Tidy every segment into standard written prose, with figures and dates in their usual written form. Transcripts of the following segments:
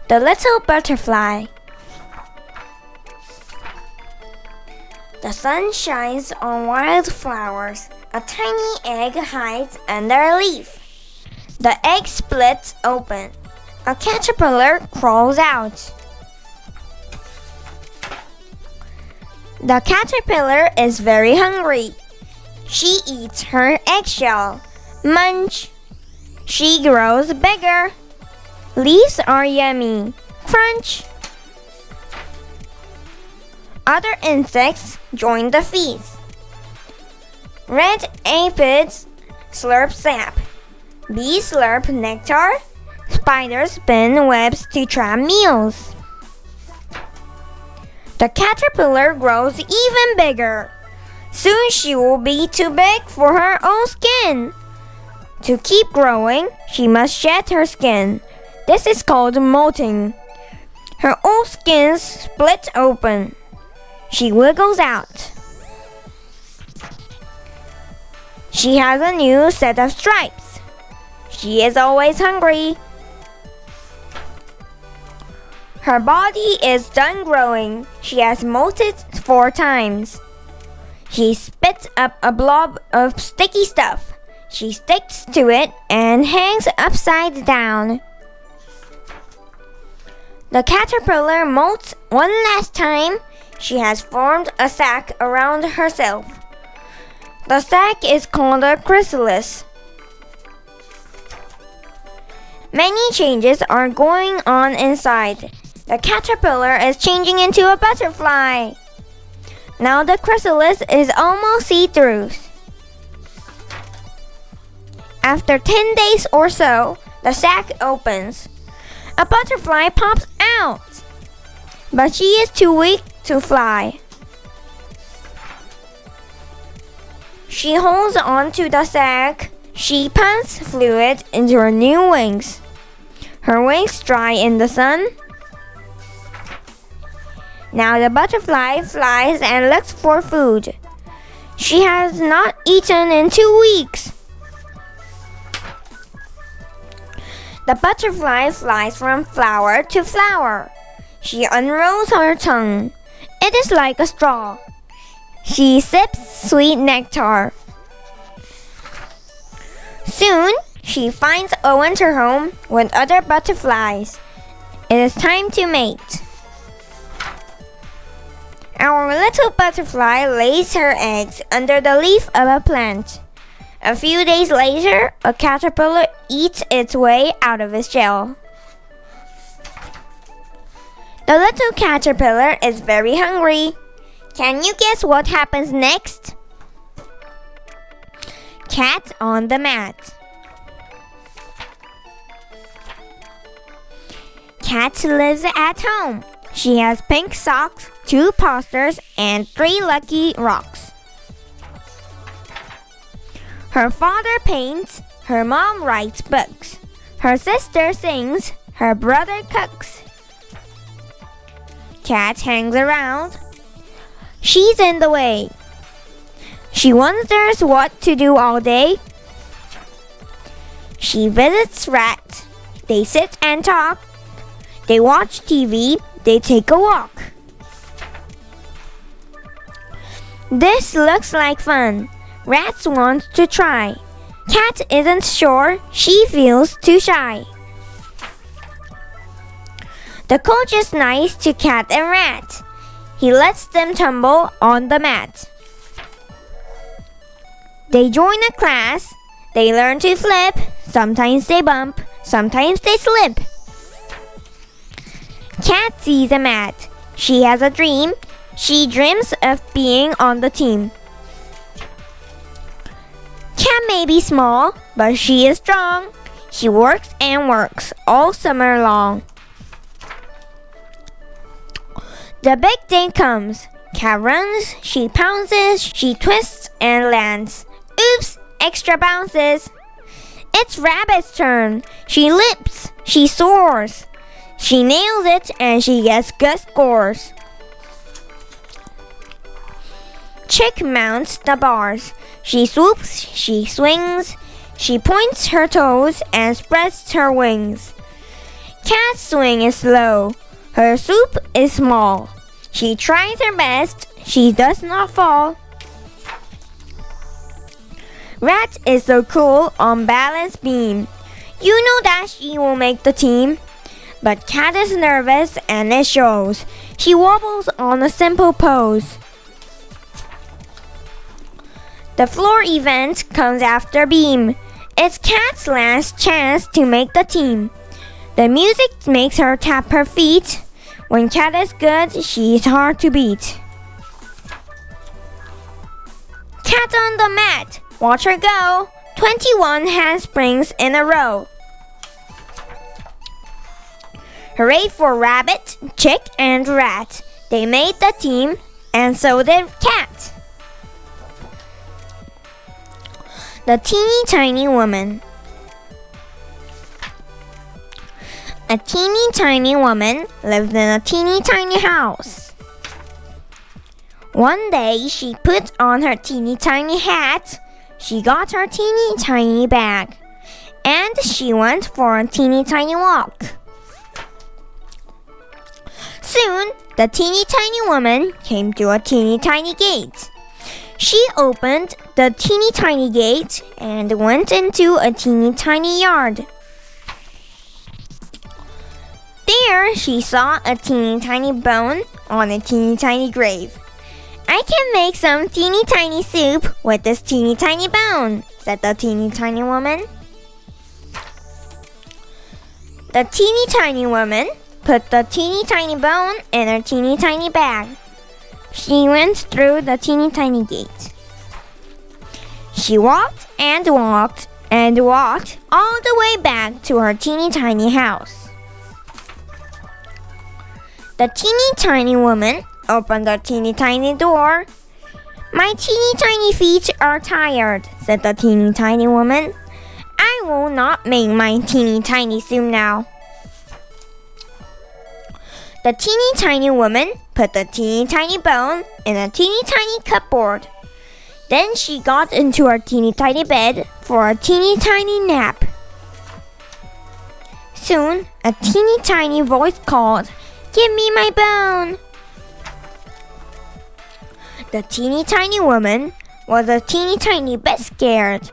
The little butterfly. The sun shines on wildflowers. A tiny egg hides under a leaf. The egg splits open. A caterpillar crawls out. The caterpillar is very hungry. She eats her eggshell. Munch. She grows bigger. Leaves are yummy. Crunch. Other insects join the feast. Red aphids slurp sap. Bees slurp nectar. Spiders spin webs to trap meals. The caterpillar grows even bigger. Soon she will be too big for her own skin. To keep growing, she must shed her skin. This is called molting. Her old skin splits open. She wiggles out. She has a new set of stripes. She is always hungry. Her body is done growing. She has molted 4 times. She spits up a blob of sticky stuff. She sticks to it and hangs upside down. The caterpillar molts one last time. She has formed a sac around herself. The sac is called a chrysalis. Many changes are going on inside. The caterpillar is changing into a butterfly. Now the chrysalis is almost see-through. After 10 days or so, the sac opens. A butterfly pops out. But she is too weak to fly. She holds on to the sac. She pumps fluid into her new wings. Her wings dry in the sun. Now the butterfly flies and looks for food. She has not eaten in 2 weeks. The butterfly flies from flower to flower. She unrolls her tongue. It is like a straw. She sips sweet nectar. Soon, she finds a winter home with other butterflies. It is time to mate. Our little butterfly lays her eggs under the leaf of a plant. A few days later, a caterpillar eats its way out of its shell. The little caterpillar is very hungry. Can you guess what happens next? Cat on the mat. Cat lives at home. She has pink socks, 2 posters, and 3 lucky rocks. Her father paints. Her mom writes books. Her sister sings. Her brother cooks. Cat hangs around. She's in the way. She wonders what to do all day. She visits rats. They sit and talk. They watch TV. They take a walk. This looks like fun. Rats want to try. Cat isn't sure. She feels too shy. The coach is nice to Cat and Rat. He lets them tumble on the mat. They join a class. They learn to flip. Sometimes they bump. Sometimes they slip. Cat sees a mat. She has a dream. She dreams of being on the team. Cat may be small, but she is strong. She works and works all summer long. The big day comes. Cat runs, she pounces, she twists and lands. Oops, extra bounces. It's Rabbit's turn. She leaps, she soars. She nails it and she gets good scores. Chick mounts the bars. She swoops, she swings. She points her toes and spreads her wings. Cat's swing is slow. Her soup is small. She tries her best. She does not fall. Rat is so cool on balance beam. You know that she will make the team. But Cat is nervous and it shows. She wobbles on a simple pose. The floor event comes after Beam. It's Cat's last chance to make the team. The music makes her tap her feet. When Cat is good, she's hard to beat. Cat on the mat. Watch her go. 21 handsprings in a row. Hooray for Rabbit, Chick, and Rat. They made the team, and so did Cat. The Teeny Tiny Woman. A teeny tiny woman lived in a teeny tiny house. One day she put on her teeny tiny hat. She got her teeny tiny bag. And she went for a teeny tiny walk. Soon, the teeny tiny woman came to a teeny tiny gate. She opened the teeny tiny gate and went into a teeny tiny yard. There she saw a teeny tiny bone on a teeny tiny grave. I can make some teeny tiny soup with this teeny tiny bone, said the teeny tiny woman. The teeny tiny woman put the teeny tiny bone in her teeny tiny bag. She went through the teeny tiny gate. She walked and walked and walked all the way back to her teeny tiny house. The teeny tiny woman opened the teeny tiny door. My teeny tiny feet are tired, said the teeny tiny woman. I will not make my teeny tiny soup now. The teeny tiny woman put the teeny tiny bone in a teeny tiny cupboard. Then she got into her teeny tiny bed for a teeny tiny nap. Soon, a teeny tiny voice called, "Give me my bone!" The teeny tiny woman was a teeny tiny bit scared.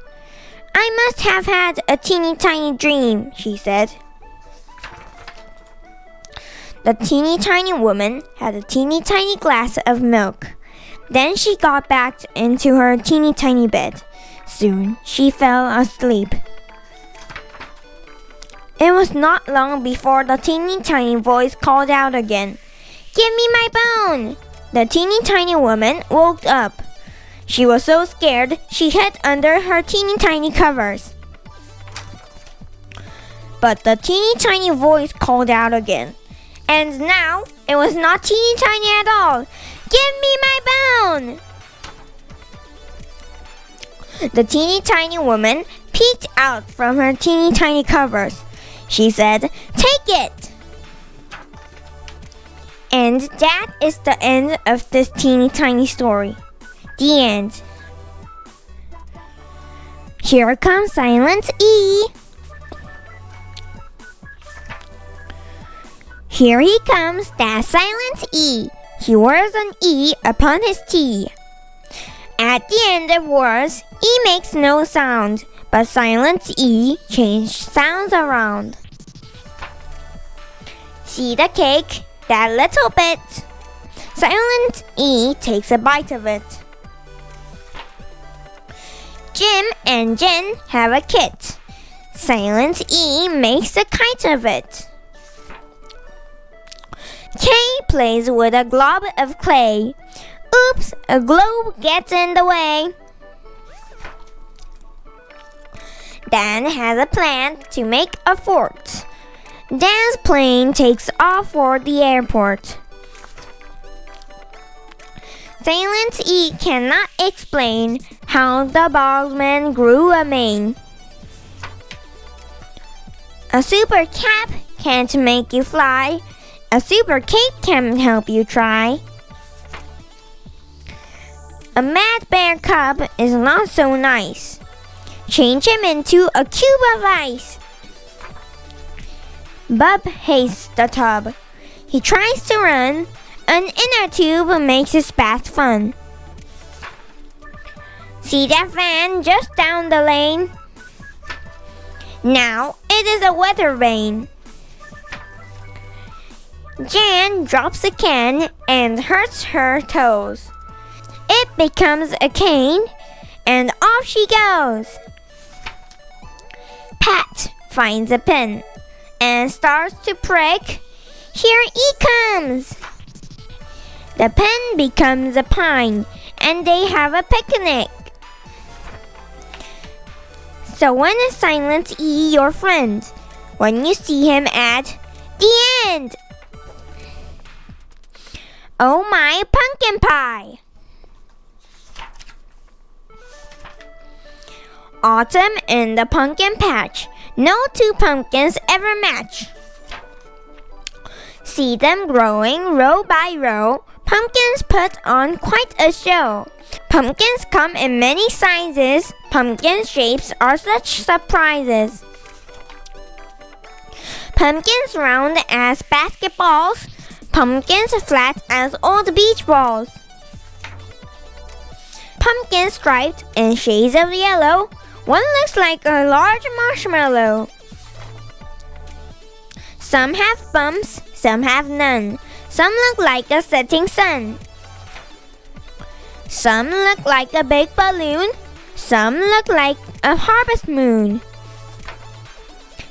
I must have had a teeny tiny dream, she said. The teeny tiny woman had a teeny tiny glass of milk. Then she got back into her teeny tiny bed. Soon she fell asleep. It was not long before the teeny tiny voice called out again, "Give me my bone!" The teeny tiny woman woke up. She was so scared she hid under her teeny tiny covers. But the teeny tiny voice called out again. And now it was not teeny tiny at all. "Give me my bone!" The teeny tiny woman peeked out from her teeny tiny covers. She said, "Take it!" And that is the end of this teeny tiny story. The end. Here comes Silent E. Here he comes, that Silent E. He wears an E upon his T. At the end of words, E makes no sound, but Silent E changes sounds around. See the cake, that little bit. Silent E takes a bite of it. Jim and Jen have a kit. Silent E makes a kite of it. Kay plays with a glob of clay. Oops, a globe gets in the way. Dan has a plan to make a fort. Dan's plane takes off for the airport. Silent E cannot explain how the bogman grew a mane. A super cap can't make you fly. A super cape can help you try. A mad bear cub is not so nice. Change him into a cube of ice. Bub hates the tub. He tries to run. An inner tube makes his bath fun. See that van just down the lane? Now it is a weather vane. Jan drops a can and hurts her toes. It becomes a cane and off she goes. Pat finds a pen and starts to prick. Here he comes. The pen becomes a pine and they have a picnic. So when is Silent E your friend? When you see him at the end. Oh my pumpkin pie! Autumn in the pumpkin patch. No two pumpkins ever match. See them growing row by row. Pumpkins put on quite a show. Pumpkins come in many sizes. Pumpkin shapes are such surprises. Pumpkins round as basketballs. Pumpkins flat as old beach balls. Pumpkins striped in shades of yellow. One looks like a large marshmallow. Some have bumps, some have none. Some look like a setting sun. Some look like a big balloon. Some look like a harvest moon.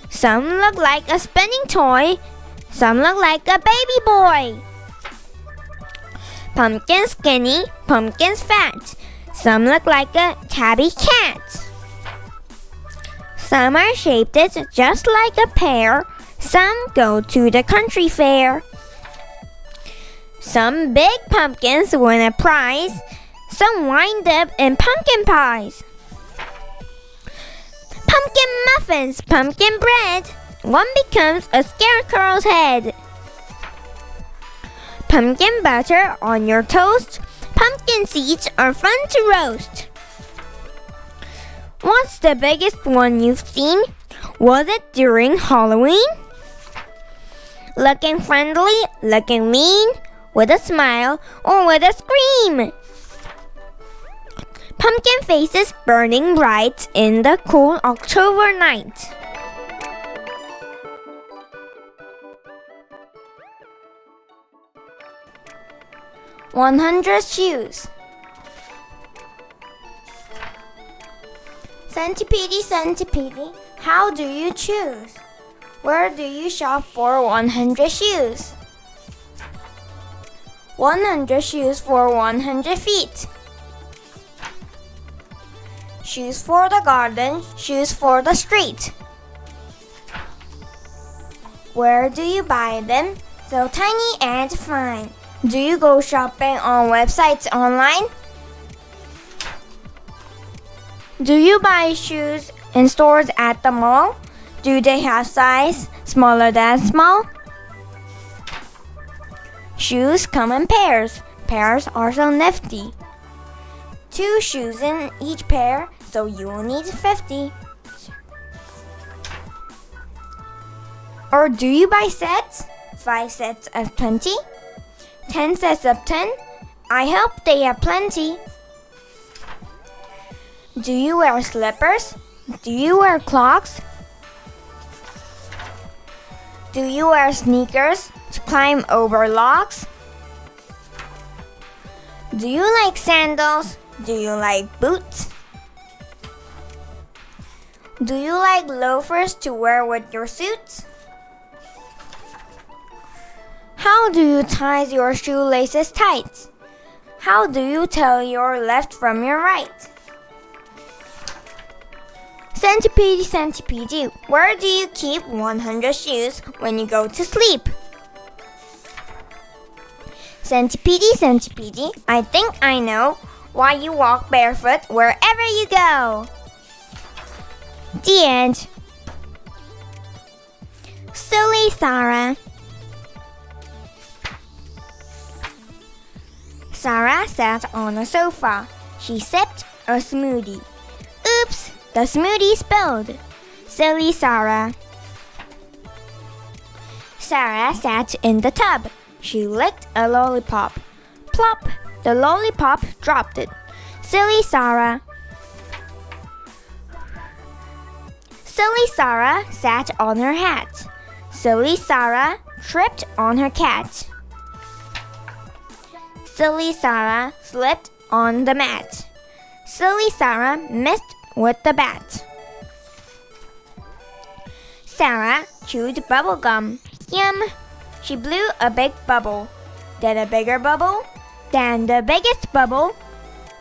Some look like a spinning toy. Some look like a baby boy. Pumpkins skinny, pumpkins fat. Some look like a tabby cat. Some are shaped just like a pear. Some go to the country fair. Some big pumpkins win a prize. Some wind up in pumpkin pies. Pumpkin muffins, pumpkin bread. One becomes a scarecrow's head. Pumpkin butter on your toast. Pumpkin seeds are fun to roast. What's the biggest one you've seen? Was it during Halloween? Looking friendly, looking mean, with a smile or with a scream. Pumpkin faces burning bright in the cool October night. "100 shoes. Centipede, centipede, how do you choose? Where do you shop for 100 shoes? 100 shoes for 100 feet. Shoes for the garden, shoes for the street. Where do you buy them? So tiny and fine. Do you go shopping on websites online? Do you buy shoes in stores at the mall? Do they have size smaller than small? Shoes come in pairs. Pairs are so nifty. 2 shoes in each pair, so you will need 50. Or do you buy sets? 5 sets of 20? 10 sets of 10? I hope they have plenty. Do you wear slippers? Do you wear clogs? Do you wear sneakers to climb over logs? Do you like sandals? Do you like boots? Do you like loafers to wear with your suits? How do you tie your shoelaces tight? How do you tell your left from your right? Centipede, centipede, where do you keep 100 shoes when you go to sleep? Centipede, centipede, I think I know why you walk barefoot wherever you go. The end. Silly Sarah. Sarah sat on a sofa. She sipped a smoothie. Oops, the smoothie spilled. Silly Sarah. Sarah sat in the tub. She licked a lollipop. Plop! The lollipop dropped it. Silly Sarah. Silly Sarah sat on her hat. Silly Sarah tripped on her cat. Silly Sarah slipped on the mat. Silly Sarah missed with the bat. Sarah chewed bubble gum. Yum! She blew a big bubble. Then a bigger bubble. Then the biggest bubble.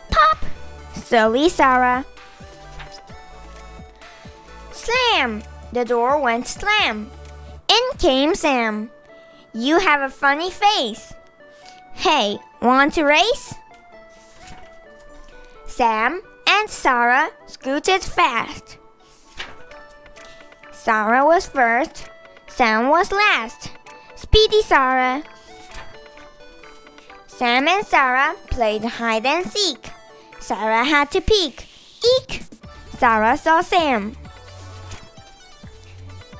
Pop! Silly Sarah. Slam! The door went slam. In came Sam. You have a funny face. Hey, want to race? Sam and Sarah scooted fast. Sarah was first. Sam was last. Speedy Sarah. Sam and Sarah played hide and seek. Sarah had to peek. Eek! Sarah saw Sam.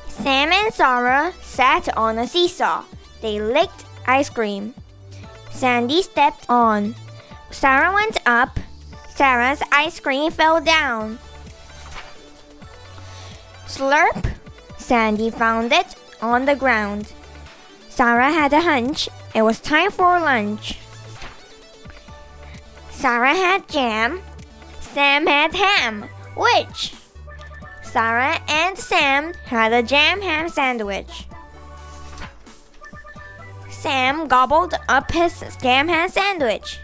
Sam and Sarah sat on a seesaw. They licked ice cream. Sandy stepped on. Sarah went up. Sarah's ice cream fell down. Slurp! Sandy found it on the ground. Sarah had a hunch. It was time for lunch. Sarah had jam. Sam had ham. Which? Sarah and Sam had a jam ham sandwich. Sam gobbled up his jam ham sandwich.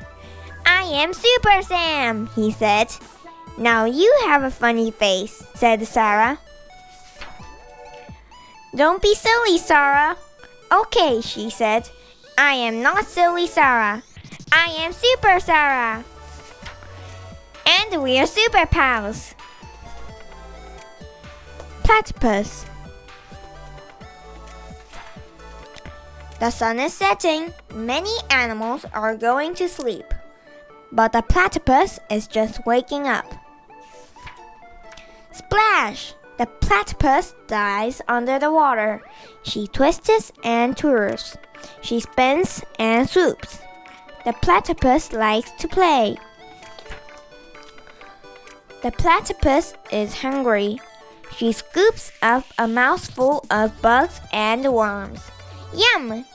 I am Super Sam, he said. Now you have a funny face, said Sarah. Don't be silly, Sarah. Okay, she said. I am not silly Sarah. I am Super Sarah. And we are super pals. Platypus. The sun is setting. Many animals are going to sleep. But the platypus is just waking up. Splash! The platypus dives under the water. She twists and twirls. She spins and swoops. The platypus likes to play. The platypus is hungry. She scoops up a mouthful of bugs and worms. Yum!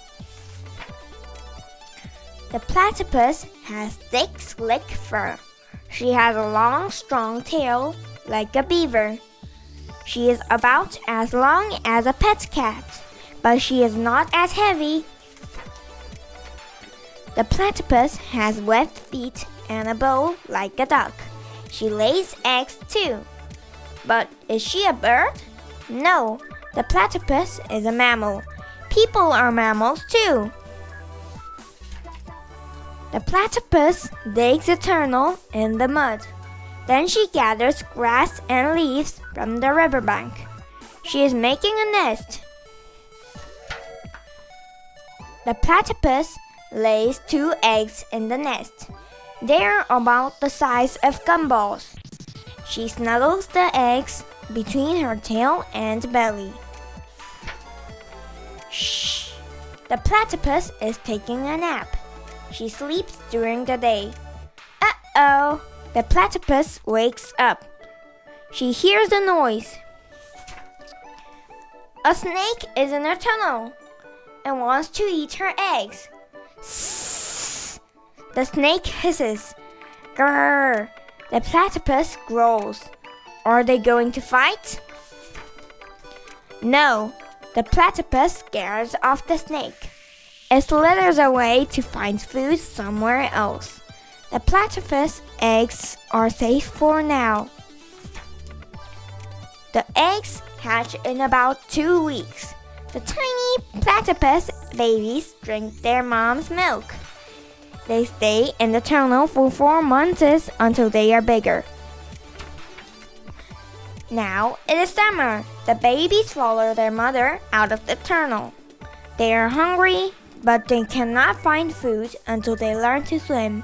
The platypus has thick, slick fur. She has a long, strong tail like a beaver. She is about as long as a pet cat, but she is not as heavy. The platypus has webbed feet and a bow like a duck. She lays eggs too. But is she a bird? No, the platypus is a mammal. People are mammals too. The platypus digs a tunnel in the mud. Then she gathers grass and leaves from the riverbank. She is making a nest. The platypus lays 2 eggs in the nest. They are about the size of gumballs. She snuggles the eggs between her tail and belly. Shh! The platypus is taking a nap. She sleeps during the day. Uh-oh! The platypus wakes up. She hears a noise. A snake is in her tunnel and wants to eat her eggs. Sss! The snake hisses. Grrr! The platypus growls. Are they going to fight? No, the platypus scares off the snake. It slithers away to find food somewhere else. The platypus eggs are safe for now. The eggs hatch in about 2 weeks. The tiny platypus babies drink their mom's milk. They stay in the tunnel for 4 months until they are bigger. Now it is summer. The babies follow their mother out of the tunnel. They are hungry, but they cannot find food until they learn to swim.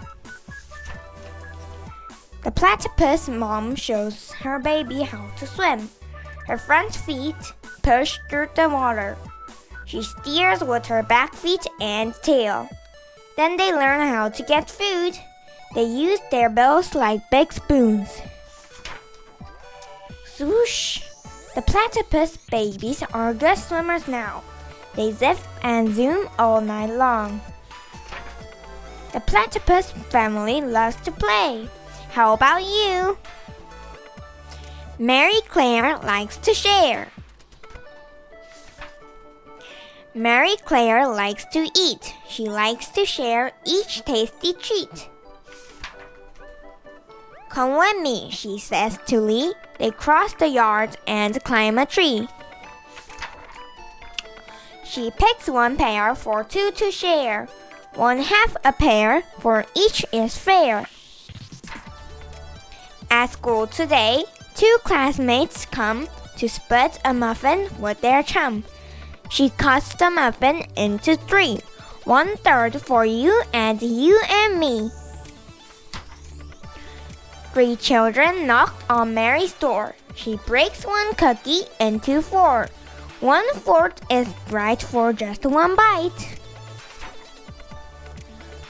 The platypus mom shows her baby how to swim. Her front feet push through the water. She steers with her back feet and tail. Then they learn how to get food. They use their bills like big spoons. Swoosh! The platypus babies are good swimmers now. They zip and zoom all night long. The platypus family loves to play. How about you? Mary Claire likes to share. Mary Claire likes to eat. She likes to share each tasty treat. Come with me, she says to Lee. They cross the yard and climb a tree. She picks one pear for two to share. 1/2 a pear, for each is fair. At school today, 2 classmates come to split a muffin with their chum. She cuts the muffin into 3. 1/3 for you and me. 3 children knock on Mary's door. She breaks 1 cookie into 4. 1/4 is right for just 1 bite.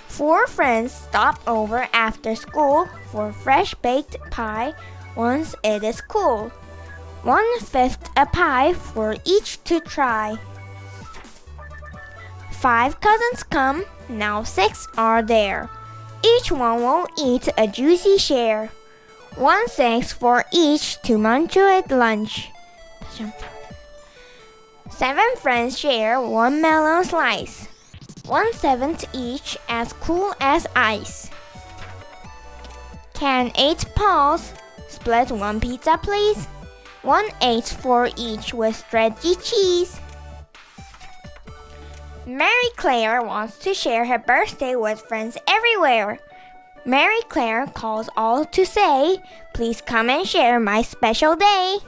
4 friends stop over after school for fresh baked pie once it is cool. 1/5 a pie for each to try. 5 cousins come, now 6 are there. Each one will eat a juicy share. 1/6 for each to munch at lunch. 7 friends share 1 melon slice. 1/7 each, as cool as ice. Can 8 paws split 1 pizza, please? 1/8 for each with stretchy cheese. Mary Claire wants to share her birthday with friends everywhere. Mary Claire calls all to say, please come and share my special day.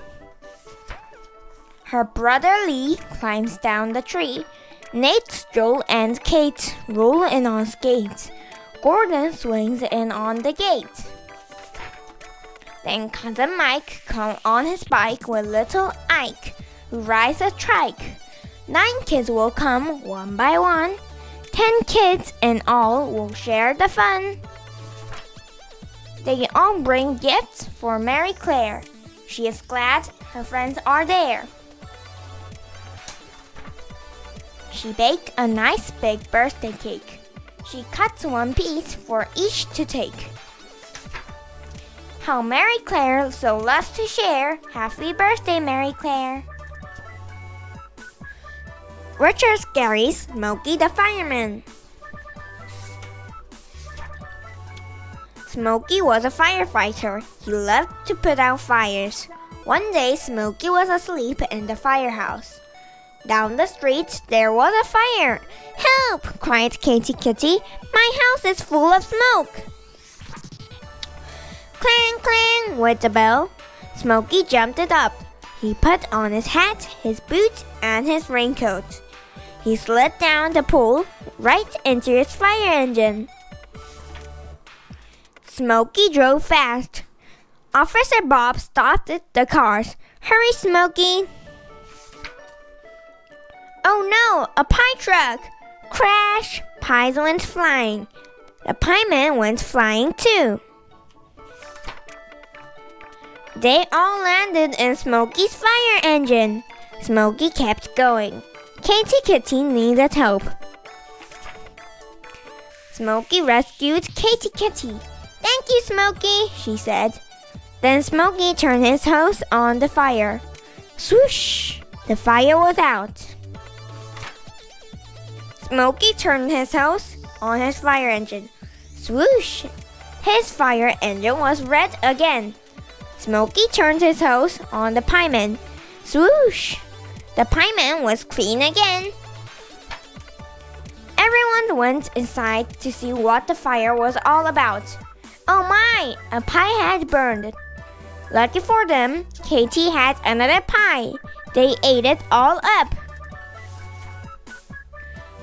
Her brother Lee climbs down the tree. Nate, Joel, and Kate roll in on skates. Gordon swings in on the gate. Then Cousin Mike comes on his bike with little Ike, who rides a trike. 9 kids will come one by one. 10 kids in all will share the fun. They all bring gifts for Mary Claire. She is glad her friends are there. She baked a nice big birthday cake. She cuts 1 piece for each to take. How Mary Claire so loves to share. Happy birthday, Mary Claire. Richard Scary's Smokey the Fireman. Smokey was a firefighter. He loved to put out fires. One day, Smokey was asleep in the firehouse. Down the street, there was a fire. Help! Cried Katy Kitty. My house is full of smoke. Clang, clang, went the bell. Smokey jumped it up. He put on his hat, his boots, and his raincoat. He slid down the pole right into his fire engine. Smokey drove fast. Officer Bob stopped the cars. Hurry, Smokey! Oh no, a pie truck! Crash! Pies went flying. The pieman went flying too. They all landed in Smokey's fire engine. Smokey kept going. Katy Kitty needed help. Smokey rescued Katy Kitty. Thank you, Smokey, she said. Then Smokey turned his hose on the fire. Swoosh! The fire was out. Smokey turned his hose on his fire engine. Swoosh! His fire engine was red again. Smokey turned his hose on the pieman. Swoosh! The pieman was clean again. Everyone went inside to see what the fire was all about. Oh my! A pie had burned. Lucky for them, Katy had another pie. They ate it all up.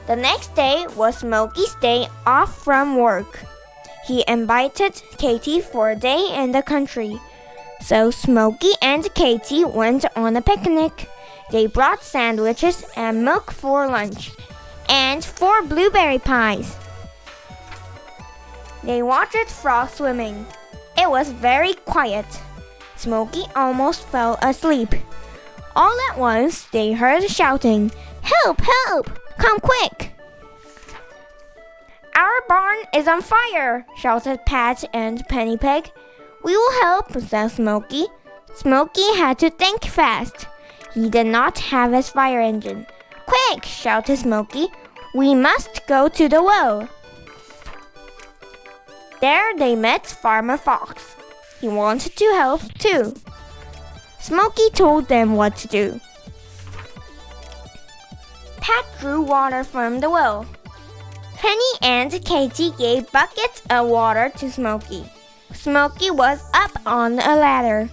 The next day was Smokey's day off from work. He invited Katy for a day in the country. So Smokey and Katy went on a picnic. They brought sandwiches and milk for lunch, and 4 blueberry pies. They watched frogs swimming. It was very quiet. Smokey almost fell asleep. All at once, they heard shouting, "Help! Help! Come quick!" "Our barn is on fire!" shouted Pat and Penny Pig. "We will help," said Smokey. Smokey had to think fast. He did not have his fire engine. "Quick!" shouted Smokey. "We must go to the well." There they met Farmer Fox. He wanted to help too. Smokey told them what to do. Pat drew water from the well. Penny and Katie gave buckets of water to Smokey. Smokey was up on a ladder.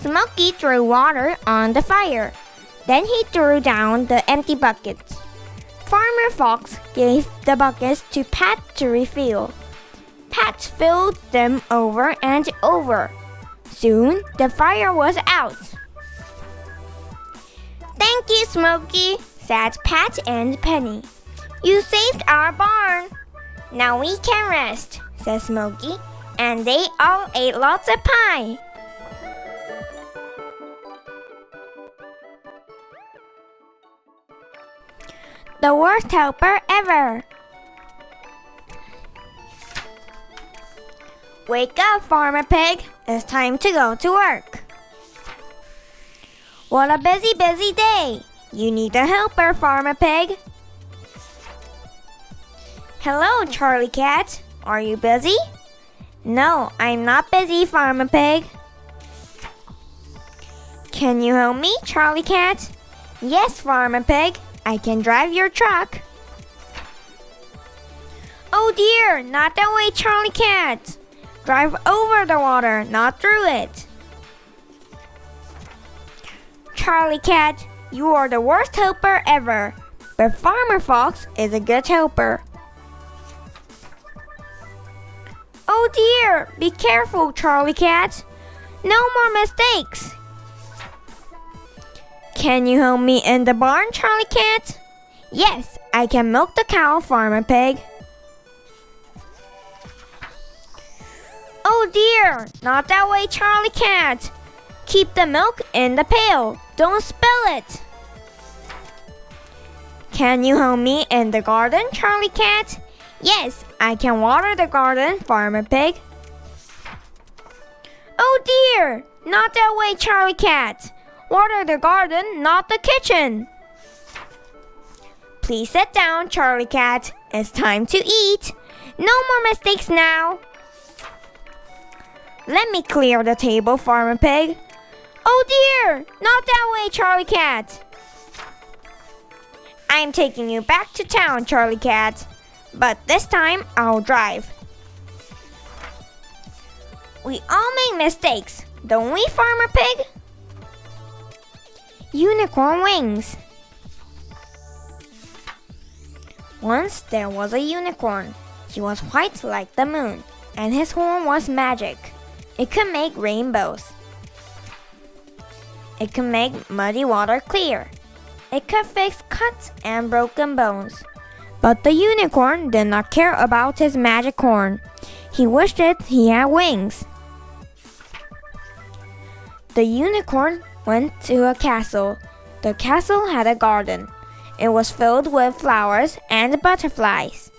Smokey threw water on the fire. Then he threw down the empty buckets. Farmer Fox gave the buckets to Pat to refill. Pat filled them over and over. Soon, the fire was out. "Thank you, Smokey," said Pat and Penny. "You saved our barn." "Now we can rest," said Smokey, and they all ate lots of pie. The worst helper ever. "Wake up, Farmer Pig. It's time to go to work." "What a busy day. You need a helper, Farmer Pig." "Hello, Charlie Cat. Are you busy?" "No, I'm not busy, Farmer Pig." "Can you help me, Charlie Cat?" "Yes, Farmer Pig. I can drive your truck." "Oh dear, not that way, Charlie Cat. Drive over the water, not through it." "Charlie Cat, you are the worst helper ever, but Farmer Fox is a good helper." "Oh dear, be careful, Charlie Cat. No more mistakes." "Can you help me in the barn, Charlie Cat?" "Yes, I can milk the cow, Farmer Pig." "Oh dear, not that way, Charlie Cat. Keep the milk in the pail. Don't spill it." "Can you help me in the garden, Charlie Cat?" "Yes, I can water the garden, Farmer Pig." "Oh dear, not that way, Charlie Cat. Water the garden, not the kitchen." "Please sit down, Charlie Cat. It's time to eat. No more mistakes now." "Let me clear the table, Farmer Pig." "Oh dear, not that way, Charlie Cat." "I'm taking you back to town, Charlie Cat. But this time, I'll drive." We all make mistakes, don't we, Farmer Pig? Unicorn wings. Once there was a unicorn. He was white like the moon, and his horn was magic. It could make rainbows. It could make muddy water clear. It could fix cuts and broken bones. But the unicorn did not care about his magic horn. He wished that he had wings. The unicorn went to a castle. The castle had a garden. It was filled with flowers and butterflies.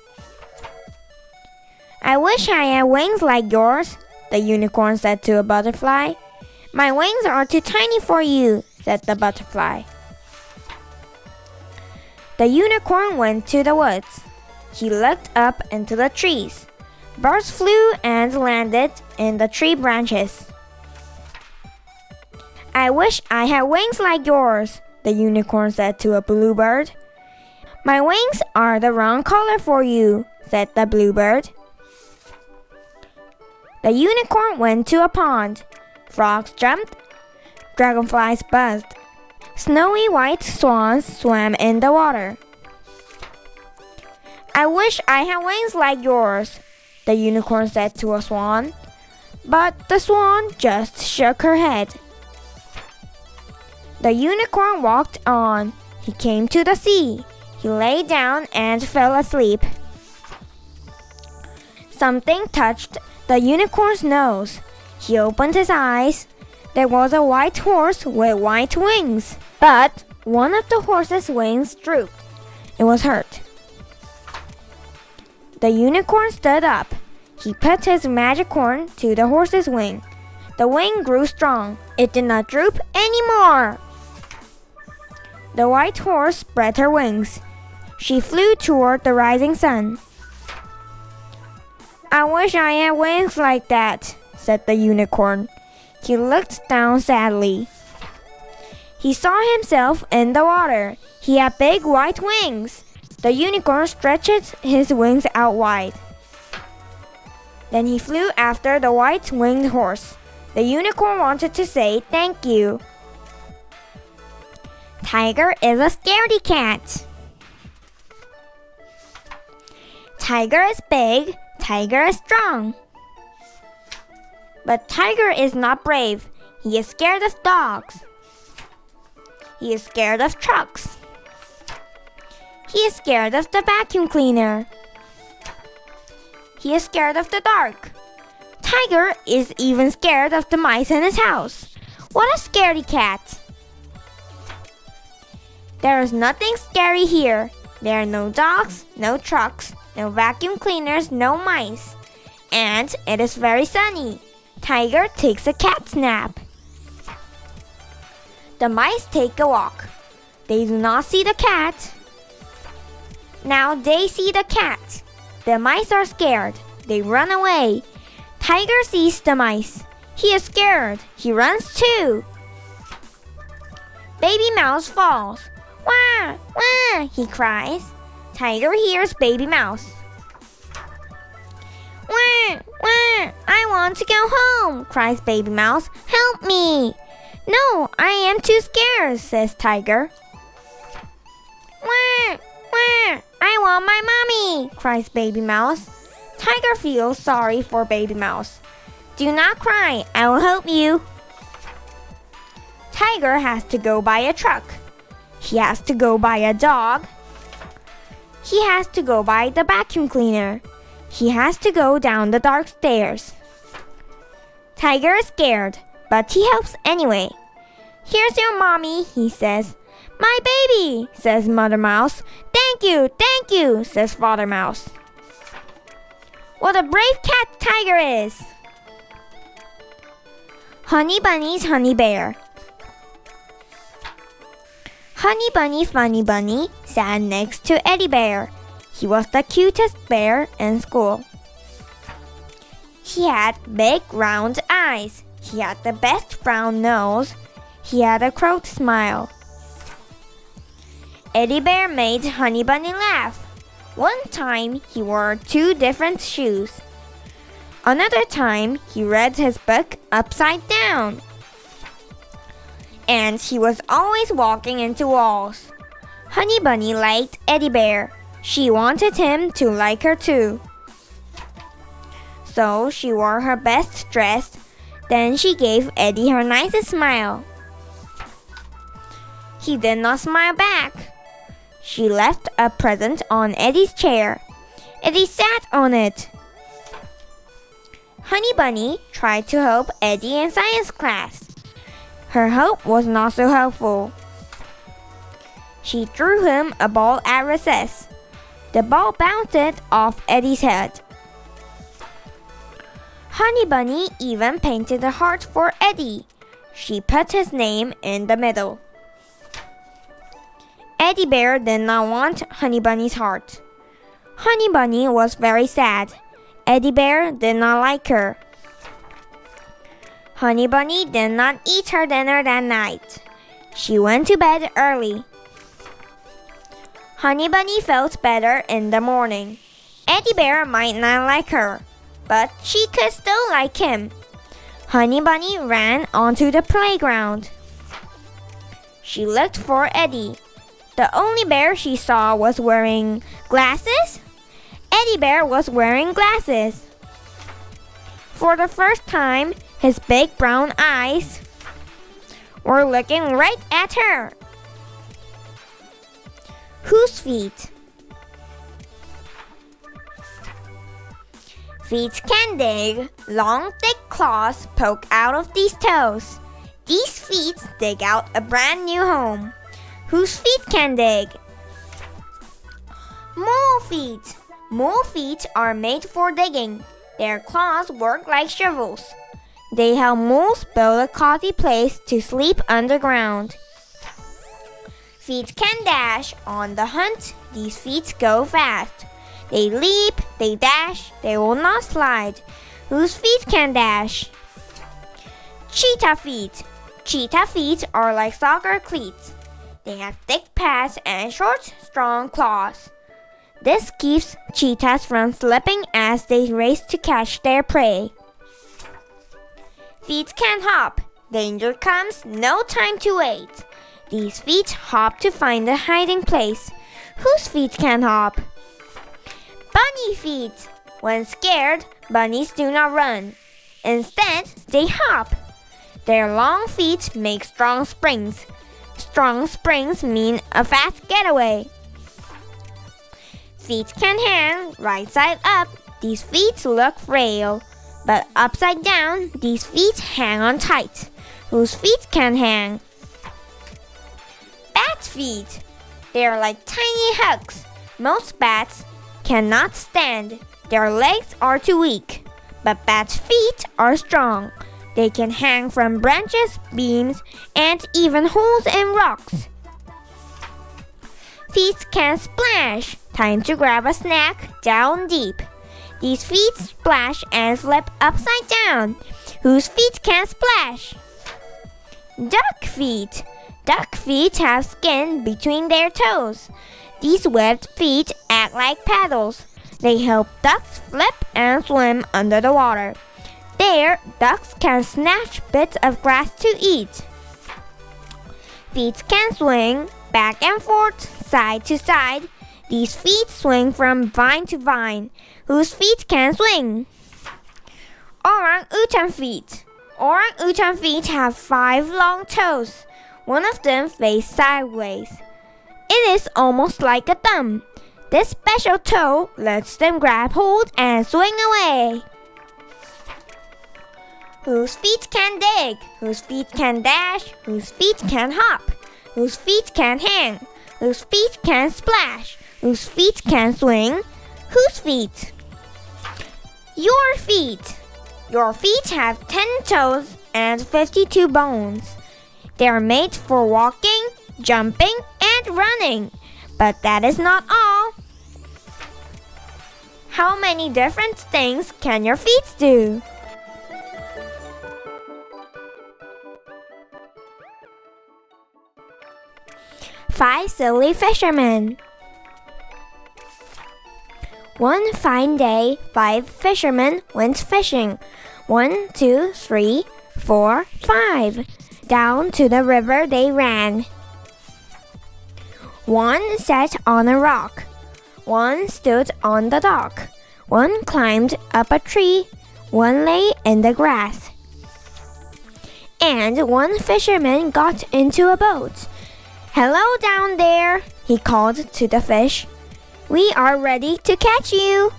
"I wish I had wings like yours," the unicorn said to a butterfly. "My wings are too tiny for you," said the butterfly. The unicorn went to the woods. He looked up into the trees. Birds flew and landed in the tree branches. "I wish I had wings like yours," the unicorn said to a bluebird. "My wings are the wrong color for you," said the bluebird. The unicorn went to a pond. Frogs jumped. Dragonflies buzzed. Snowy white swans swam in the water. "I wish I had wings like yours," the unicorn said to a swan. But the swan just shook her head. The unicorn walked on. He came to the sea. He lay down and fell asleep. Something touched the unicorn's nose. He opened his eyes. There was a white horse with white wings, but one of the horse's wings drooped. It was hurt. The unicorn stood up. He put his magic horn to the horse's wing. The wing grew strong. It did not droop anymore. The white horse spread her wings. She flew toward the rising sun. I wish I had wings like that, said the unicorn. He looked down sadly. He saw himself in the water. He had big white wings. The unicorn stretched his wings out wide. Then he flew after the white-winged horse. The unicorn wanted to say thank you. Tiger is a scaredy cat. Tiger is big. Tiger is strong. But Tiger is not brave. He is scared of dogs. He is scared of trucks. He is scared of the vacuum cleaner. He is scared of the dark. Tiger is even scared of the mice in his house. What a scaredy cat! There is nothing scary here. There are no dogs, no trucks, no vacuum cleaners, no mice. And it is very sunny. Tiger takes a cat nap. The mice take a walk. They do not see the cat. Now they see the cat. The mice are scared. They run away. Tiger sees the mice. He is scared. He runs too. Baby Mouse falls. Wah! Wah! He cries. Tiger hears Baby Mouse. Wah! Wah! I want to go home, cries Baby Mouse. Help me! No, I am too scared, says Tiger. Wah! Wah! I want my mommy, cries Baby Mouse. Tiger feels sorry for Baby Mouse. Do not cry, I will help you. Tiger has to go buy a truck. He has to go buy a dog. He has to go buy the vacuum cleaner. He has to go down the dark stairs. Tiger is scared, but he helps anyway. Here's your mommy, he says. My baby, says Mother Mouse. Thank you, says Father Mouse. What a brave cat Tiger is! Honey Bunny's Honey Bear. Honey Bunny Funny Bunny sat next to Eddie Bear. He was the cutest bear in school. He had big round eyes. He had the best brown nose. He had a crooked smile. Eddie Bear made Honey Bunny laugh. One time he wore 2 different shoes. Another time he read his book upside down. And he was always walking into walls. Honey Bunny liked Eddie Bear. She wanted him to like her too. So she wore her best dress. Then she gave Eddie her nicest smile. He did not smile back. She left a present on Eddie's chair. Eddie sat on it. Honey Bunny tried to help Eddie in science class. Her help was not so helpful. She threw him a ball at recess. The ball bounced off Eddie's head. Honey Bunny even painted a heart for Eddie. She put his name in the middle. Eddie Bear did not want Honey Bunny's heart. Honey Bunny was very sad. Eddie Bear did not like her. Honey Bunny did not eat her dinner that night. She went to bed early. Honey Bunny felt better in the morning. Eddie Bear might not like her, but she could still like him. Honey Bunny ran onto the playground. She looked for Eddie. The only bear she saw was wearing glasses. Eddie Bear was wearing glasses. For the first time, his big brown eyes were looking right at her. Whose feet? Feet can dig. Long, thick claws poke out of these toes. These feet dig out a brand new home. Whose feet can dig? Mole feet. Mole feet are made for digging. Their claws work like shovels. They help moles build a cozy place to sleep underground. Feet can dash. On the hunt, these feet go fast. They leap, they dash, they will not slide. Whose feet can dash? Cheetah feet. Cheetah feet are like soccer cleats. They have thick pads and short, strong claws. This keeps cheetahs from slipping as they race to catch their prey. Feet can hop. Danger comes, no time to wait. These feet hop to find a hiding place. Whose feet can hop? Bunny feet. When scared, bunnies do not run. Instead, they hop. Their long feet make strong springs. Strong springs mean a fast getaway. Feet can hang right side up. These feet look frail, but upside down, these feet hang on tight. Whose feet can hang? Bat feet. They are like tiny hooks. Most bats cannot stand. Their legs are too weak, but bats' feet are strong. They can hang from branches, beams, and even holes in rocks. Feet can splash. Time to grab a snack down deep. These feet splash and flip upside down. Whose feet can splash? Duck feet. Duck feet have skin between their toes. These webbed feet act like paddles. They help ducks flip and swim under the water. There, ducks can snatch bits of grass to eat. Feet can swing back and forth, side to side. These feet swing from vine to vine. Whose feet can swing? Orang-utan feet. Orang-utan feet have 5 long toes. One of them faces sideways. It is almost like a thumb. This special toe lets them grab hold and swing away. Whose feet can dig? Whose feet can dash? Whose feet can hop? Whose feet can hang? Whose feet can splash? Whose feet can swing? Whose feet? Your feet. Your feet have 10 toes and 52 bones. They are made for walking, jumping, and running. But that is not all. How many different things can your feet do? Five silly fishermen. One fine day, 5 fishermen went fishing. 1, 2, 3, 4, 5. Down to the river they ran. One sat on a rock. One stood on the dock. One climbed up a tree. One lay in the grass. And one fisherman got into a boat. "Hello down there," he called to the fish. "We are ready to catch you."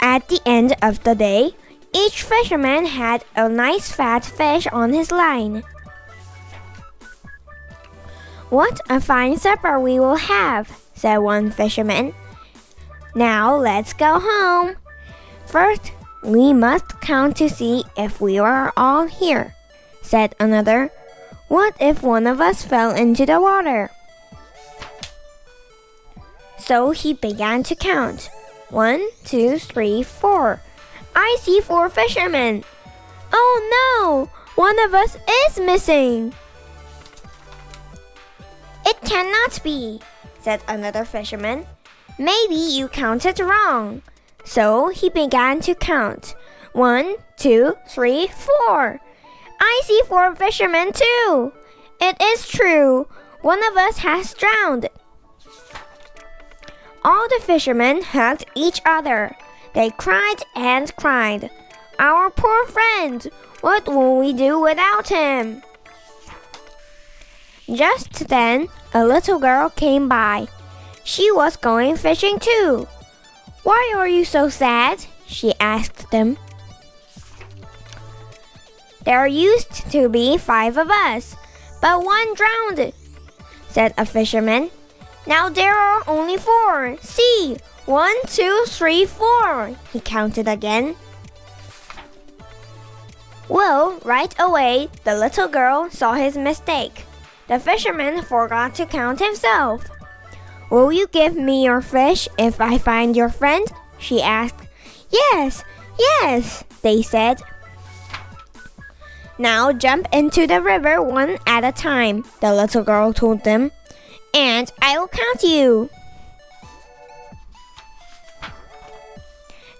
At the end of the day, each fisherman had a nice fat fish on his line. "What a fine supper we will have," said one fisherman. "Now let's go home. First, we must count to see if we are all here," said another. "What if one of us fell into the water?" So he began to count. 1, 2, 3, 4. "I see 4 fishermen." "Oh no! One of us is missing." "It cannot be," said another fisherman. "Maybe you counted wrong." So he began to count. 1, 2, 3, 4. "I see 4 fishermen too." "It is true. One of us has drowned." All the fishermen hugged each other. They cried and cried. "Our poor friend! What will we do without him? Just then, a little girl came by. She was going fishing too. Why are you so sad? She asked them. There used to be 5 of us, but one drowned, said a fisherman. Now there are only 4. See, 1, 2, 3, 4. He counted again. Well, right away, the little girl saw his mistake. The fisherman forgot to count himself. Will you give me your fish if I find your friend? She asked. Yes, yes, they said. Now jump into the river one at a time, the little girl told them, and I will count you.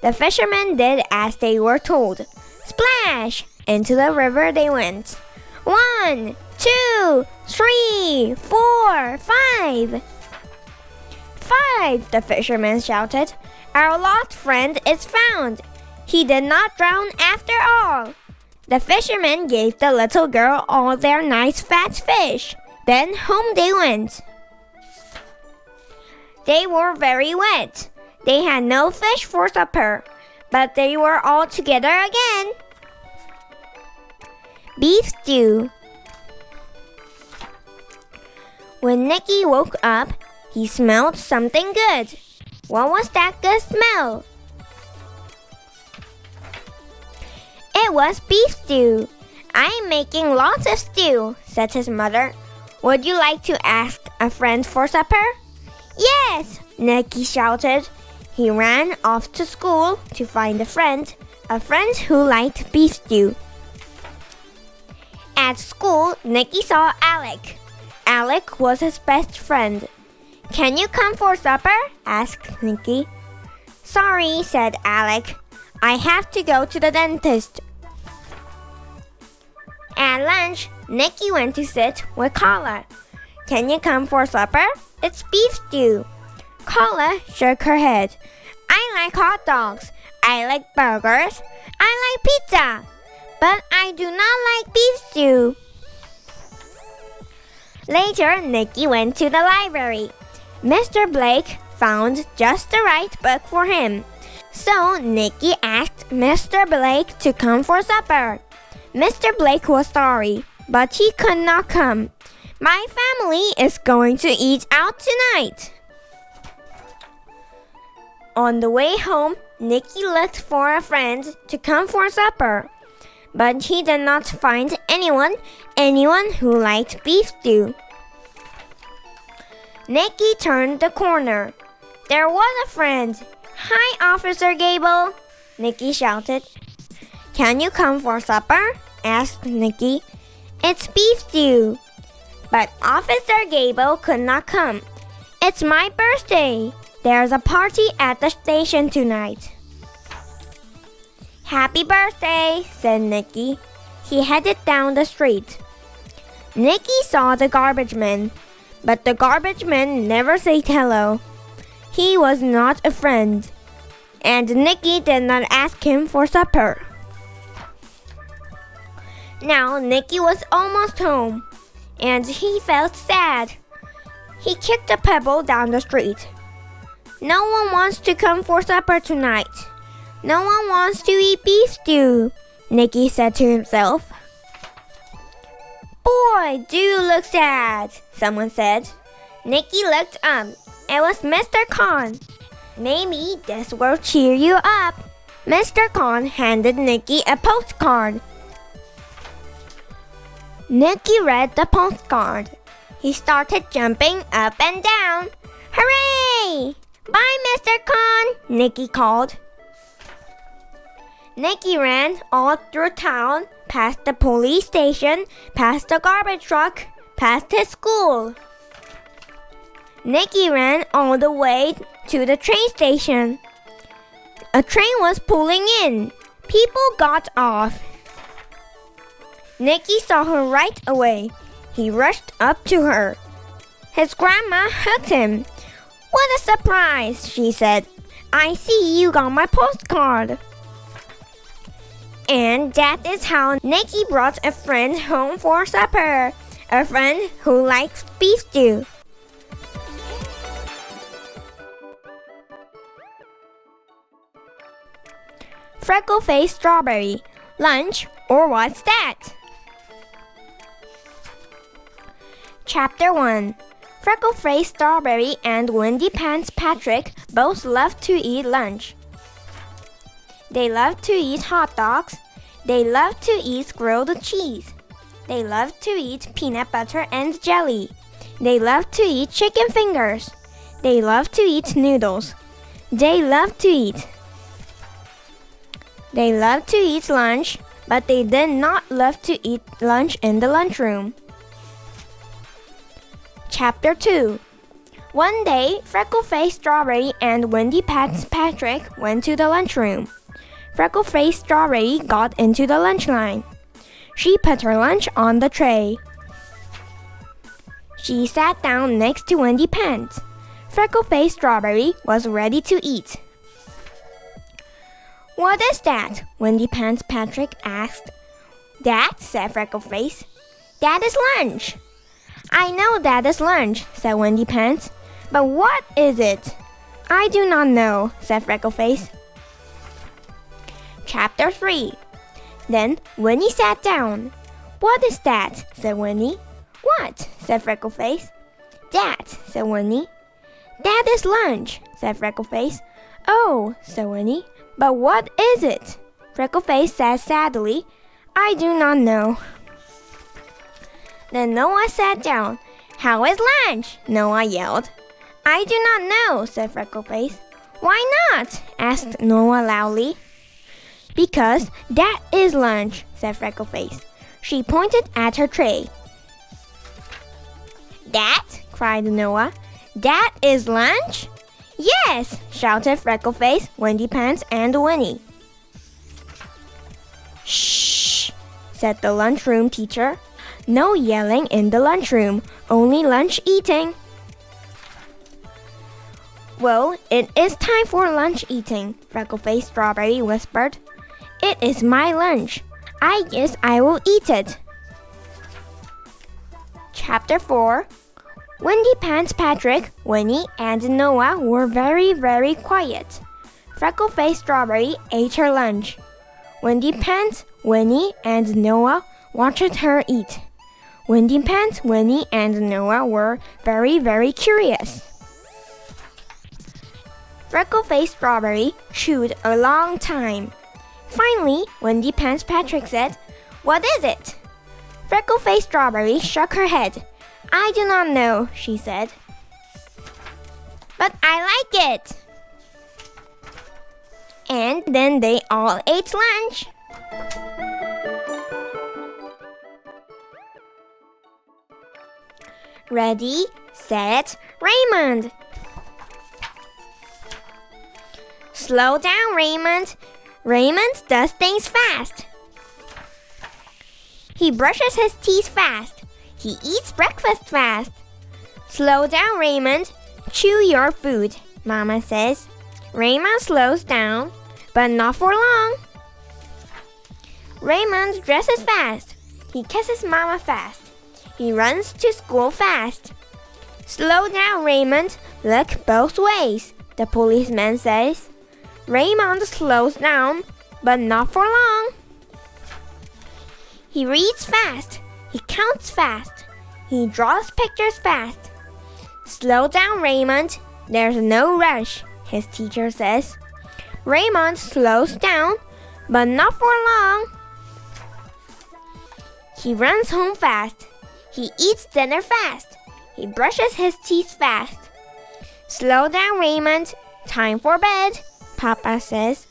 The fishermen did as they were told. Splash! Into the river they went. 1, 2, 3, 4, 5. 5, the fisherman shouted. Our lost friend is found. He did not drown after all. The fishermen gave the little girl all their nice fat fish. Then home they went. They were very wet. They had no fish for supper, but they were all together again. Beef stew. When Nicky woke up, he smelled something good. What was that good smell? It was beef stew. I'm making lots of stew, said his mother. Would you like to ask a friend for supper? Yes, Nicky shouted. He ran off to school to find a friend who liked beef stew. At school, Nicky saw Alec. Alec was his best friend. Can you come for supper? Asked Nicky. Sorry, said Alec. I have to go to the dentist. At lunch, Nicky went to sit with Carla. Can you come for supper? It's beef stew. Carla shook her head. I like hot dogs. I like burgers. I like pizza. But I do not like beef stew. Later, Nicky went to the library. Mr. Blake found just the right book for him. So Nicky asked Mr. Blake to come for supper. Mr. Blake was sorry, but he could not come. My family is going to eat out tonight. On the way home, Nicky looked for a friend to come for supper. But he did not find anyone who liked beef stew. Nicky turned the corner. There was a friend. Hi, Officer Gable, Nicky shouted. Can you come for supper? Asked Nicky. It's beef stew. But Officer Gable could not come. It's my birthday. There's a party at the station tonight. Happy birthday, said Nicky. He headed down the street. Nicky saw the garbage man, but the garbage man never said hello. He was not a friend, and Nicky did not ask him for supper. Now Nicky was almost home, and he felt sad. He kicked a pebble down the street. No one wants to come for supper tonight. No one wants to eat beef stew, Nicky said to himself. Boy, do you look sad, someone said. Nicky looked up. It was Mr. Khan. Maybe this will cheer you up. Mr. Khan handed Nicky a postcard. Nicky read the postcard. He started jumping up and down. Hooray! Bye, Mr. Khan, Nicky called. Nicky ran all through town, past the police station, past the garbage truck, past his school. Nicky ran all the way to the train station. A train was pulling in. People got off. Nicky saw her right away. He rushed up to her. His grandma hugged him. What a surprise, she said. I see you got my postcard. And that is how Nicky brought a friend home for supper. A friend who likes beef stew. Freckle-faced strawberry. Lunch or what's that? Chapter 1. Freckle-faced strawberry and Windy Pants Patrick both love to eat lunch. They love to eat hot dogs. They love to eat grilled cheese. They love to eat peanut butter and jelly. They love to eat chicken fingers. They love to eat noodles. They love to eat. They love to eat lunch, but they did not love to eat lunch in the lunchroom. Chapter 2. One day, Freckle-faced Strawberry and Windy Pants Patrick went to the lunchroom. Freckle-faced Strawberry got into the lunch line. She put her lunch on the tray. She sat down next to Windy Pants. Freckle-faced Strawberry was ready to eat. "What is that?" Windy Pants Patrick asked. "That," said Freckleface. "That is lunch." "I know that is lunch," said Windy Pants. "But what is it?" "I do not know," said Freckleface. Chapter 3. Then Winnie sat down. "What is that?" said Winnie. "What?" said Freckleface. "That," said Winnie. "That is lunch," said Freckleface. "Oh," said Winnie. "But what is it?" Freckleface said sadly, "I do not know." Then Noah sat down. "How is lunch?" Noah yelled. "I do not know," said Freckleface. "Why not?" asked Noah loudly. "Because that is lunch," said Freckleface. She pointed at her tray. "That?" cried Noah. "That is lunch?" "Yes!" shouted Freckleface, Windy Pants, and Winnie. "Shh!" said the lunchroom teacher. "No yelling in the lunchroom, only lunch eating." "Well, it is time for lunch eating," Freckle-faced Strawberry whispered. "It is my lunch. I guess I will eat it." Chapter 4. Windy Pants Patrick, Winnie, and Noah were very, very quiet. Freckle-faced Strawberry ate her lunch. Windy Pants, Winnie, and Noah watched her eat. Windy Pants, Winnie, and Noah were very, very curious. Freckle-faced Strawberry chewed a long time. Finally, Windy Pants Patrick said, "What is it?" Freckle-faced Strawberry shook her head. "I do not know," she said. "But I like it." And then they all ate lunch. Ready, set, Raymond. Slow down, Raymond. Raymond does things fast. He brushes his teeth fast. He eats breakfast fast. Slow down, Raymond. Chew your food, Mama says. Raymond slows down, but not for long. Raymond dresses fast. He kisses Mama fast. He runs to school fast. Slow down, Raymond. Look both ways, the policeman says. Raymond slows down, but not for long. He reads fast. He counts fast. He draws pictures fast. Slow down, Raymond. There's no rush, his teacher says. Raymond slows down, but not for long. He runs home fast. He eats dinner fast. He brushes his teeth fast. Slow down, Raymond. Time for bed, Papa says.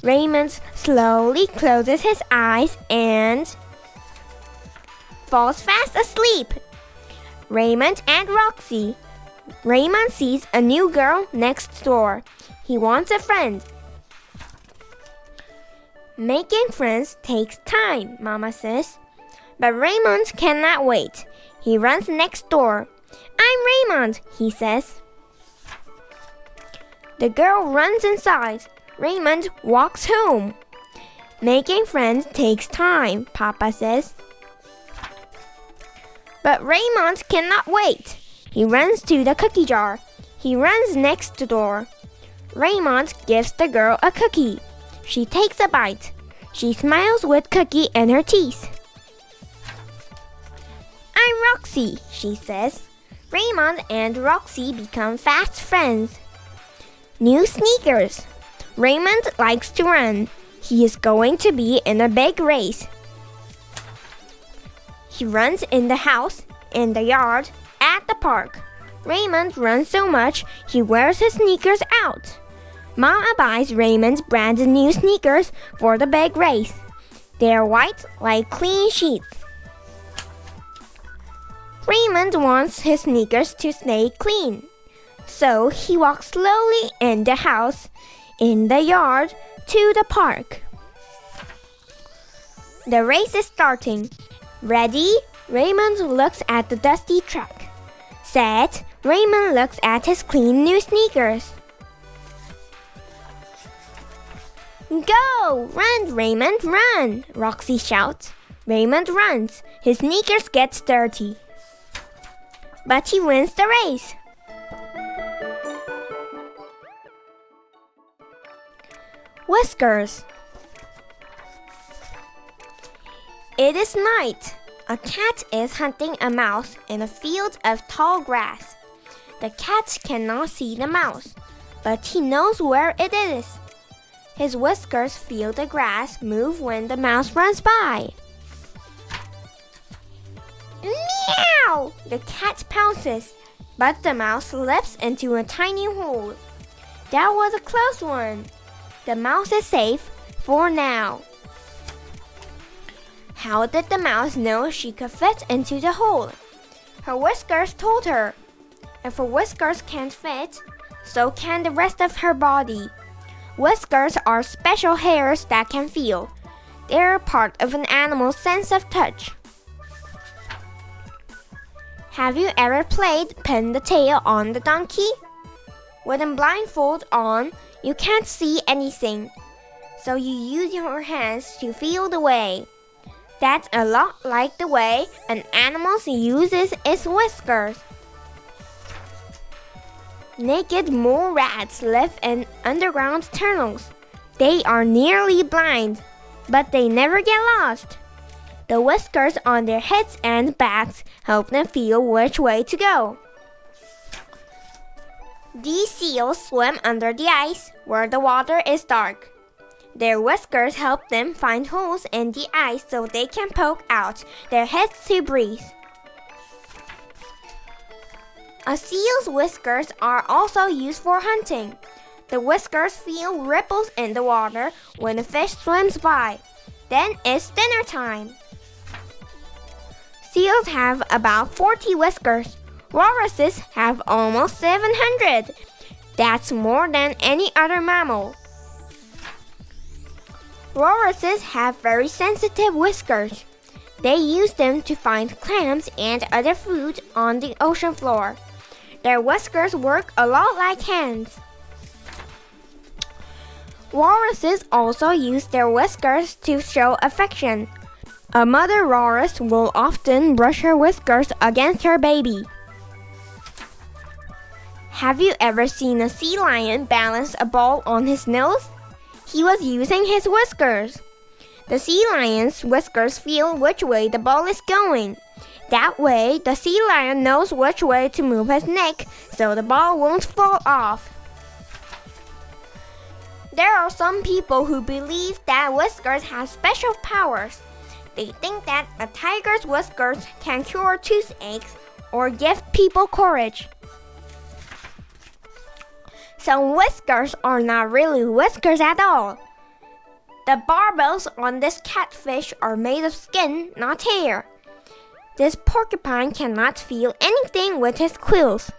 Raymond slowly closes his eyes and falls fast asleep. Raymond and Roxy. Raymond sees a new girl next door. He wants a friend. Making friends takes time, Mama says. But Raymond cannot wait. He runs next door. I'm Raymond, he says. The girl runs inside. Raymond walks home. Making friends takes time, Papa says. But Raymond cannot wait. He runs to the cookie jar. He runs next door. Raymond gives the girl a cookie. She takes a bite. She smiles with cookie in her teeth. I'm Roxy, she says. Raymond and Roxy become fast friends. New sneakers. Raymond likes to run. He is going to be in a big race. He runs in the house, in the yard, at the park. Raymond runs so much he wears his sneakers out. Mama buys Raymond's brand new sneakers for the big race. They are white like clean sheets. Raymond wants his sneakers to stay clean. So he walks slowly in the house, in the yard, to the park. The race is starting. Ready? Raymond looks at the dusty truck. Set? Raymond looks at his clean new sneakers. Go! Run, Raymond, run! Roxy shouts. Raymond runs. His sneakers get dirty. But he wins the race. Whiskers. It is night. A cat is hunting a mouse in a field of tall grass. The cat cannot see the mouse, but he knows where it is. His whiskers feel the grass move when the mouse runs by. Meow! The cat pounces, but the mouse slips into a tiny hole. That was a close one. The mouse is safe for now. How did the mouse know she could fit into the hole? Her whiskers told her. If her whiskers can't fit, so can the rest of her body. Whiskers are special hairs that can feel. They are part of an animal's sense of touch. Have you ever played pin the tail on the donkey? With a blindfold on, you can't see anything, so you use your hands to feel the way. That's a lot like the way an animal uses its whiskers. Naked mole rats live in underground tunnels. They are nearly blind, but they never get lost. The whiskers on their heads and backs help them feel which way to go. These seals swim under the ice where the water is dark. Their whiskers help them find holes in the ice so they can poke out their heads to breathe. A seal's whiskers are also used for hunting. The whiskers feel ripples in the water when a fish swims by. Then it's dinner time. Seals have about 40 whiskers. Walruses have almost 700. That's more than any other mammal. Walruses have very sensitive whiskers. They use them to find clams and other food on the ocean floor. Their whiskers work a lot like hands. Walruses also use their whiskers to show affection. A mother walrus will often brush her whiskers against her baby. Have you ever seen a sea lion balance a ball on his nose? He was using his whiskers. The sea lion's whiskers feel which way the ball is going. That way, the sea lion knows which way to move his neck so the ball won't fall off. There are some people who believe that whiskers have special powers. They think that a tiger's whiskers can cure toothaches or give people courage. Some whiskers are not really whiskers at all. The barbels on this catfish are made of skin, not hair. This porcupine cannot feel anything with his quills.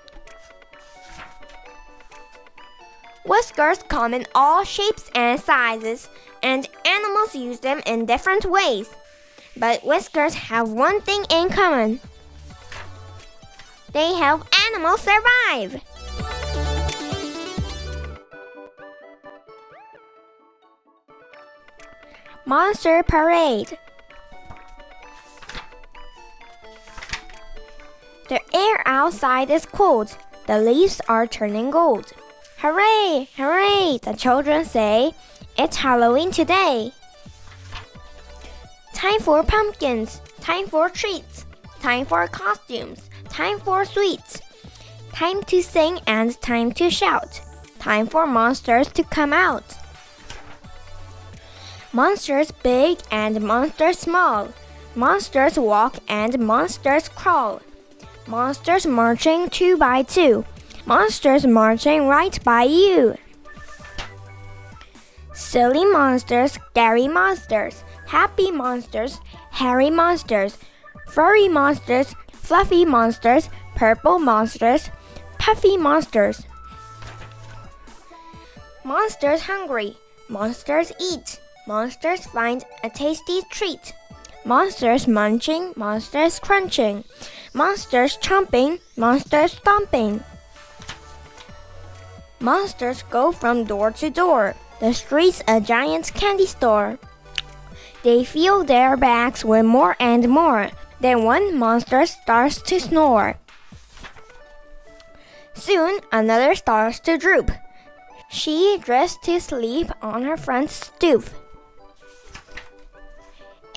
Whiskers come in all shapes and sizes, and animals use them in different ways. But whiskers have one thing in common. They help animals survive. Monster Parade. The air outside is cold. The leaves are turning gold. Hooray! Hooray! The children say. It's Halloween today. Time for pumpkins. Time for treats. Time for costumes. Time for sweets. Time to sing and time to shout. Time for monsters to come out. Monsters big and monsters small. Monsters walk and monsters crawl. Monsters marching 2 by 2. Monsters marching right by you. Silly monsters, scary monsters, happy monsters, hairy monsters, furry monsters, fluffy monsters, purple monsters, puffy monsters. Monsters hungry. Monsters eat. Monsters find a tasty treat. Monsters munching, monsters crunching. Monsters chomping, monsters stomping. Monsters go from door to door. The street's a giant candy store. They fill their bags with more and more. Then one monster starts to snore. Soon another starts to droop. She dressed to sleep on her front stoop.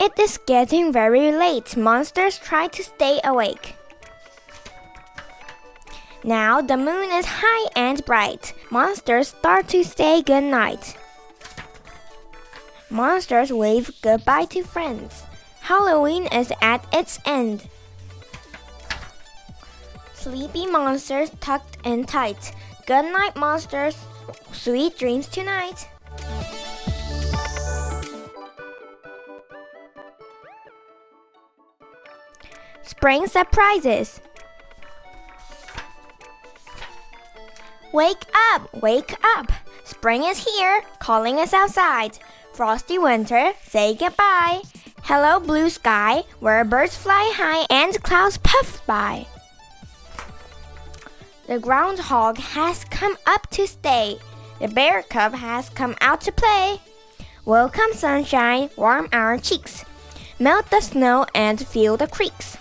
It is getting very late. Monsters try to stay awake. Now the moon is high and bright. Monsters start to say goodnight. Monsters wave goodbye to friends. Halloween is at its end. Sleepy monsters tucked in tight. Good night, monsters. Sweet dreams tonight. Spring surprises. Wake up, wake up. Spring is here, calling us outside. Frosty winter, say goodbye. Hello, blue sky, where birds fly high and clouds puff by. The groundhog has come up to stay. The bear cub has come out to play. Welcome sunshine, warm our cheeks. Melt the snow and fill the creeks.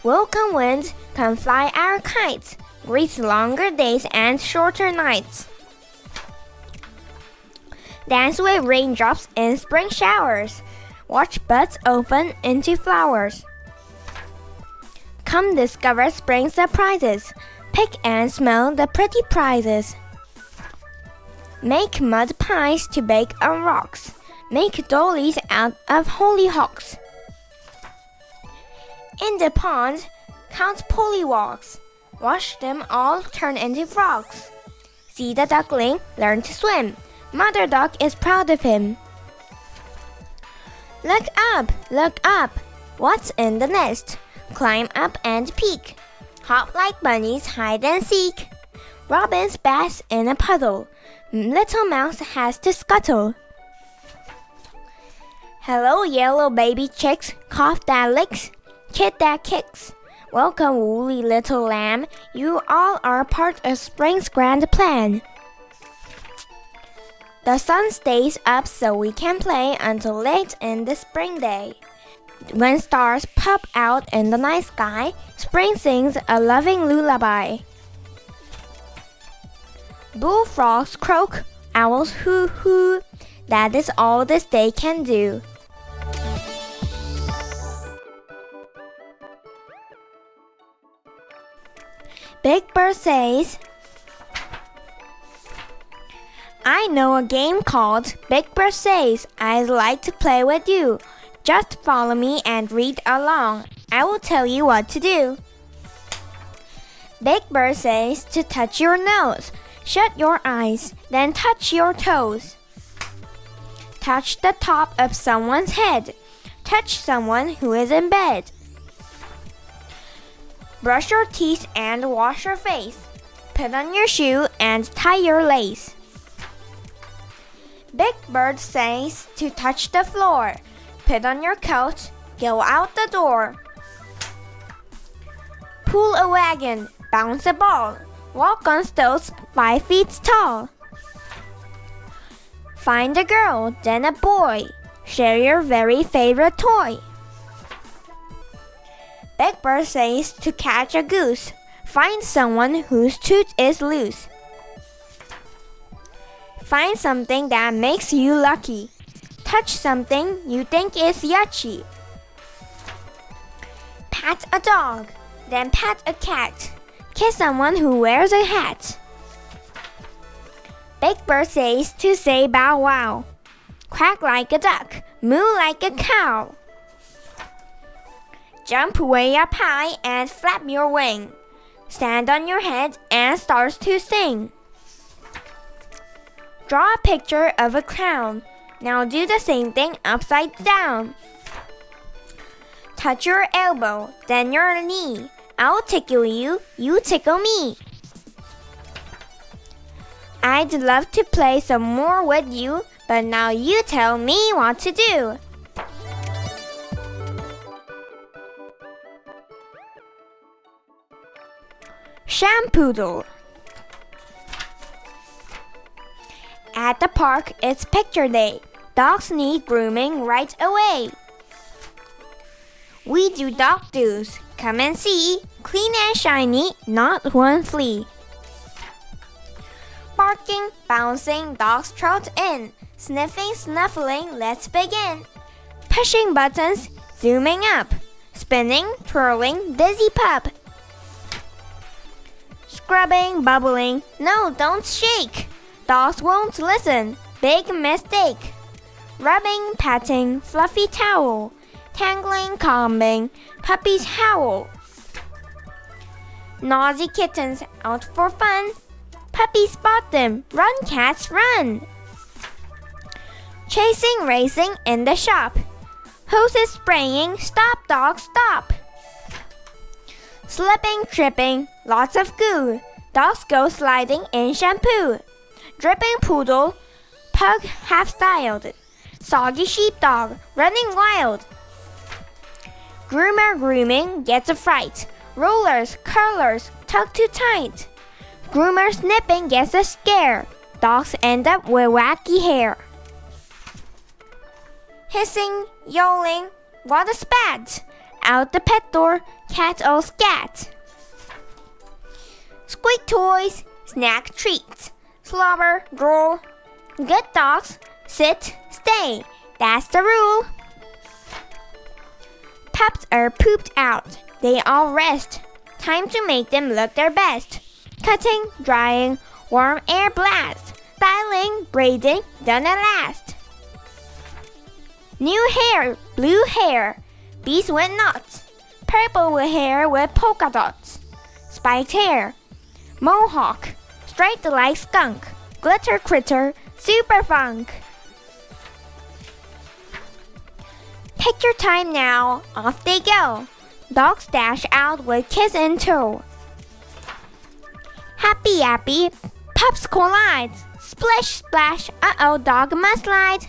Welcome wind, come fly our kites. Greet longer days and shorter nights. Dance with raindrops in spring showers. Watch buds open into flowers. Come discover spring surprises. Pick and smell the pretty prizes. Make mud pies to bake on rocks. Make dollies out of hollyhocks. In the pond, count pollywogs. Watch them all turn into frogs. See the duckling learn to swim. Mother duck is proud of him. Look up, look up. What's in the nest? Climb up and peek. Hop like bunnies, hide and seek. Robins bask in a puddle. Little mouse has to scuttle. Hello, yellow baby chicks. Cough that licks. Kid that kicks. Welcome, woolly little lamb. You all are part of spring's grand plan. The sun stays up so we can play until late in the spring day. When stars pop out in the night sky, spring sings a loving lullaby. Bullfrogs croak, owls hoo-hoo. That is all this day can do. Big Bird says, I know a game called Big Bird Says. I'd like to play with you. Just follow me and read along. I will tell you what to do. Big Bird says to touch your nose. Shut your eyes, then touch your toes. Touch the top of someone's head. Touch someone who is in bed. Brush your teeth and wash your face. Put on your shoe and tie your lace. Big Bird says to touch the floor. Put on your coat, go out the door. Pull a wagon, bounce a ball. Walk on stilts 5 feet tall. Find a girl, then a boy. Share your very favorite toy. Big Bird says to catch a goose. Find someone whose tooth is loose. Find something that makes you lucky. Touch something you think is yucky. Pat a dog, then pat a cat. Kiss someone who wears a hat. Big Bird says to say bow wow. Quack like a duck, moo like a cow. Jump way up high and flap your wing. Stand on your head and start to sing. Draw a picture of a clown. Now do the same thing upside down. Touch your elbow, then your knee. I'll tickle you, you tickle me. I'd love to play some more with you, but now you tell me what to do. Shampoodle. At the park, it's picture day. Dogs need grooming right away. We do dog do's. Come and see. Clean and shiny, not one flea. Barking, bouncing, dogs trot in. Sniffing, snuffling, let's begin. Pushing buttons, zooming up. Spinning, twirling, dizzy pup. Scrubbing, bubbling, no, don't shake. Dogs won't listen, big mistake. Rubbing, patting, fluffy towel. Tangling, combing, puppies howl. Nosy kittens out for fun. Puppies spot them, run cats run. Chasing, racing in the shop. Hoses spraying, stop dogs stop. Slipping, tripping, lots of goo. Dogs go sliding in shampoo. Dripping poodle, pug half-styled. Soggy sheepdog, running wild. Groomer grooming gets a fright. Rollers, curlers, tug too tight. Groomer snipping gets a scare. Dogs end up with wacky hair. Hissing, yowling, what a spat! Out the pet door, cat all scat. Squeak toys, snack treats. Slobber, drool. Good dogs, sit, stay. That's the rule. Pups are pooped out. They all rest. Time to make them look their best. Cutting, drying, warm air blast. Styling, braiding, done at last. New hair, blue hair. Bees with knots. Purple with hair with polka dots. Spiked hair. Mohawk. Striped like skunk. Glitter critter, super funk. Picture time now, off they go. Dogs dash out with kiss in tow. Happy yappy, pups collide. Splish splash, uh-oh, dog must slide.